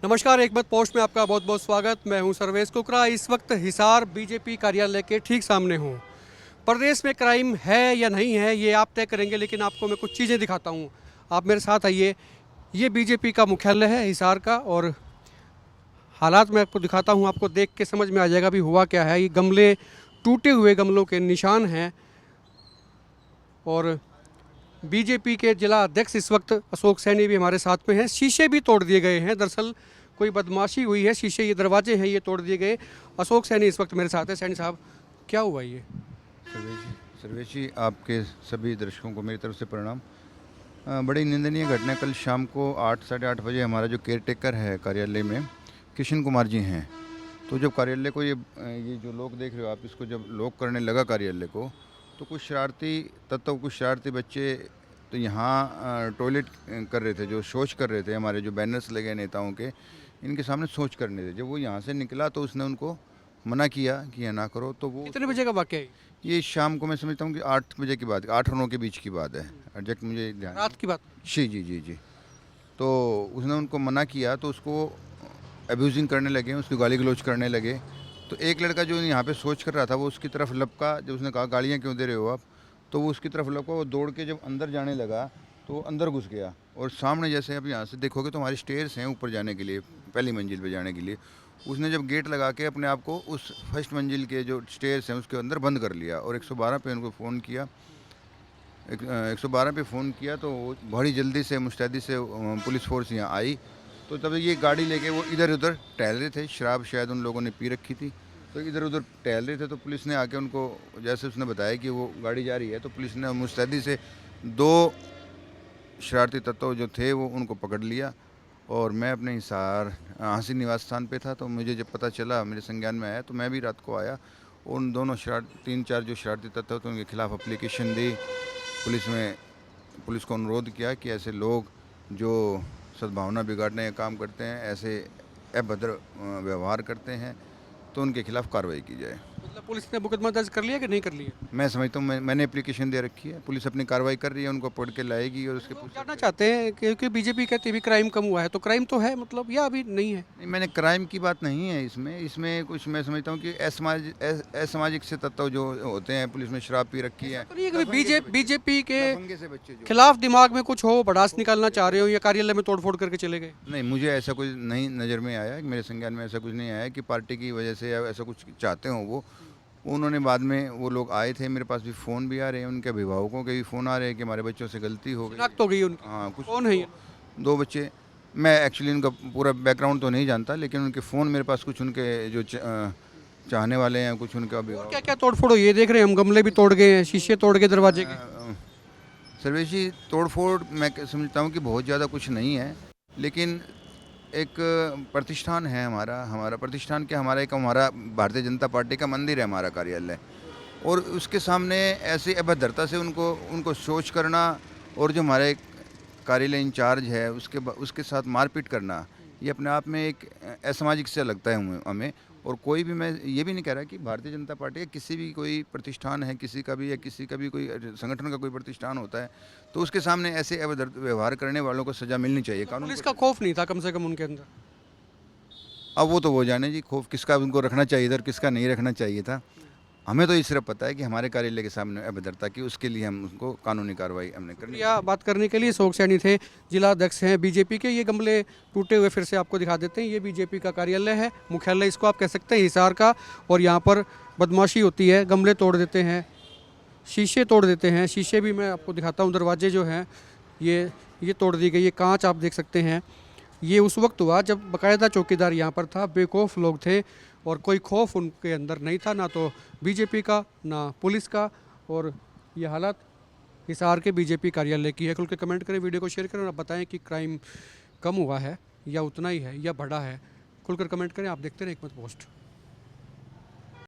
नमस्कार, एक मत पोस्ट में आपका बहुत बहुत स्वागत। मैं हूं सर्वेश कुकरा। इस वक्त हिसार बीजेपी कार्यालय के ठीक सामने हूं। प्रदेश में क्राइम है या नहीं है ये आप तय करेंगे, लेकिन आपको मैं कुछ चीज़ें दिखाता हूं। आप मेरे साथ आइए। ये बीजेपी का मुख्यालय है हिसार का, और हालात मैं आपको दिखाता हूं। आपको देख के समझ में आ जाएगा भी हुआ क्या है। ये गमले, टूटे हुए गमलों के निशान हैं, और बीजेपी के जिला अध्यक्ष इस वक्त अशोक सैनी भी हमारे साथ में हैं। शीशे भी तोड़ दिए गए हैं। दरअसल कोई बदमाशी हुई है, शीशे, ये दरवाजे हैं, ये तोड़ दिए गए। अशोक सैनी इस वक्त मेरे साथ है। सैनी साहब, क्या हुआ ये? सर्वेश जी, आपके सभी दर्शकों को मेरी तरफ से प्रणाम। बड़ी निंदनीय घटना। कल शाम को 8 साढ़े 8 बजे हमारा जो केयर टेकर है कार्यालय में, किशन कुमार जी हैं, तो जब कार्यालय को ये जो लोग देख रहे हो आप, इसको जब लॉक करने लगा कार्यालय को, तो कुछ शरारती तत्व, कुछ शरारती बच्चे तो यहाँ टॉयलेट कर रहे थे, जो शौच कर रहे थे। हमारे जो बैनर्स लगे नेताओं के, इनके सामने शौच करने थे। जब वो यहाँ से निकला तो उसने उनको मना किया कि यह ना करो। तो वो कितने बजे का वाकया है? ये शाम को मैं समझता हूँ कि 8 बजे की बात, 8 और 9 के बीच की बात है। एग्जैक्ट मुझे ध्यान रात की बात? जी जी जी जी। तो उसने उनको मना किया, तो उसको अब्यूजिंग करने लगे, उसकी गाली गलौज करने लगे। तो एक लड़का जो यहाँ पे सोच कर रहा था, वो उसकी तरफ लपका। जब उसने कहा गालियाँ क्यों दे रहे हो आप, तो वो उसकी तरफ लपका। वो दौड़ के जब अंदर जाने लगा तो वो अंदर घुस गया। और सामने जैसे आप यहाँ से देखोगे तो हमारी स्टेयर्स हैं ऊपर जाने के लिए, पहली मंजिल पे जाने के लिए। उसने जब गेट लगा के अपने आप को उस फर्स्ट मंजिल के जो स्टेयर्स हैं उसके अंदर बंद कर लिया, और 112 पे उनको फ़ोन किया। 112 पे फ़ोन किया तो बड़ी जल्दी से, मुस्तैदी से पुलिस फोर्स यहाँ आई। तो तब ये गाड़ी लेके वो इधर उधर टहल रहे थे। शराब शायद उन लोगों ने पी रखी थी, तो इधर उधर टहल रहे थे। तो पुलिस ने आके उनको, जैसे उसने बताया कि वो गाड़ी जा रही है, तो पुलिस ने मुस्तैदी से 2 शरारती तत्व जो थे वो उनको पकड़ लिया। और मैं अपने हिसार हांसी निवास स्थान पे था, तो मुझे जब पता चला, मेरे संज्ञान में आया, तो मैं भी रात को आया। उन दोनों 3-4 जो शरारती तत्व थे उनके खिलाफ़ एप्लीकेशन दी। पुलिस को अनुरोध किया कि ऐसे लोग जो सद्भावना बिगाड़ने का काम करते हैं, ऐसे अभद्र व्यवहार करते हैं, तो उनके खिलाफ़ कार्रवाई की जाए। मतलब पुलिस ने मुकदमा दर्ज कर लिया कि नहीं कर लिया? मैं समझता हूँ, मैंने एप्लीकेशन दे रखी है, पुलिस अपनी कार्रवाई कर रही है, उनको पढ़ के लाएगी और उसके लोग जानना चाहते हैं क्योंकि बीजेपी कहती है भी क्राइम कम हुआ है, तो क्राइम तो है मतलब, या अभी नहीं है? नहीं, मैंने क्राइम की बात नहीं है इसमें कुछ। मैं समझता हूँ कि असामाजिक से तत्व जो होते हैं, पुलिस में शराब पी रखी है। तो नहीं है कि बीजेपी के दबंगे से बच्चे जो, खिलाफ दिमाग में कुछ हो, भड़ास निकालना चाह रहे हो, या कार्यालय में तोड़फोड़ करके चले गए? नहीं, मुझे ऐसा कुछ नहीं नज़र में आया, मेरे संज्ञान में ऐसा कुछ नहीं आया कि पार्टी की वजह से या ऐसा कुछ चाहते हों वो। उन्होंने बाद में, वो लोग आए थे, मेरे पास भी फ़ोन भी आ रहे हैं, उनके अभिभावकों के भी फ़ोन आ रहे हैं कि हमारे बच्चों से गलती हो गई। शिनाख्त हो गई उनकी? हाँ, कुछ कौन है ये? 2 बच्चे। मैं एक्चुअली उनका पूरा बैकग्राउंड तो नहीं जानता, लेकिन उनके फ़ोन मेरे पास, कुछ उनके जो चाहने वाले हैं, कुछ उनका और अभिभावक। क्या क्या तोड़फोड़ हुई है? देख रहे हैं हम, गमले भी तोड़ गए हैं, शीशे तोड़ गए दरवाजे के। सर्वेश जी, तोड़-फोड़ मैं समझता हूँ कि बहुत ज़्यादा कुछ नहीं है, लेकिन एक प्रतिष्ठान है हमारा प्रतिष्ठान क्या, हमारा भारतीय जनता पार्टी का मंदिर है हमारा कार्यालय, और उसके सामने ऐसी अभद्रता से उनको शौच करना, और जो हमारे कार्यालय इंचार्ज है उसके साथ मारपीट करना, ये अपने आप में एक असामाजिक से लगता है हमें। और कोई भी, मैं ये भी नहीं कह रहा कि भारतीय जनता पार्टी या किसी भी कोई प्रतिष्ठान है, किसी का भी कोई संगठन का कोई प्रतिष्ठान होता है, तो उसके सामने ऐसे अभद्र व्यवहार करने वालों को सज़ा मिलनी चाहिए। कानून पुलिस का खौफ नहीं था कम से कम उनके अंदर? अब वो तो वो जाने जी, खौफ किसका उनको रखना चाहिए था और किसका नहीं रखना चाहिए था। हमें तो ये सिर्फ पता है कि हमारे कार्यालय के सामने अभद्रता की, उसके लिए हम उसको कानूनी कार्रवाई हमने करनी। या बात करने के लिए अशोक सैनी थे, जिला अध्यक्ष हैं बीजेपी के। ये गमले टूटे हुए फिर से आपको दिखा देते हैं। ये बीजेपी का कार्यालय है, मुख्यालय इसको आप कह सकते हैं, हिसार का। और यहाँ पर बदमाशी होती है, गमले तोड़ देते हैं, शीशे तोड़ देते हैं। शीशे भी मैं आपको दिखाता हूँ, दरवाजे जो हैं ये तोड़ दी गई। ये कांच आप देख सकते हैं। ये उस वक्त हुआ जब बाकायदा चौकीदार यहाँ पर था, बेखौफ लोग थे, और कोई खौफ उनके अंदर नहीं था, ना तो बीजेपी का ना पुलिस का। और ये हालत हिसार के बीजेपी कार्यालय की है। खुल के कमेंट करें, वीडियो को शेयर करें, और आप बताएं कि क्राइम कम हुआ है या उतना ही है या बढ़ा है। खुलकर कमेंट करें। आप देखते रहें एक मत पोस्ट।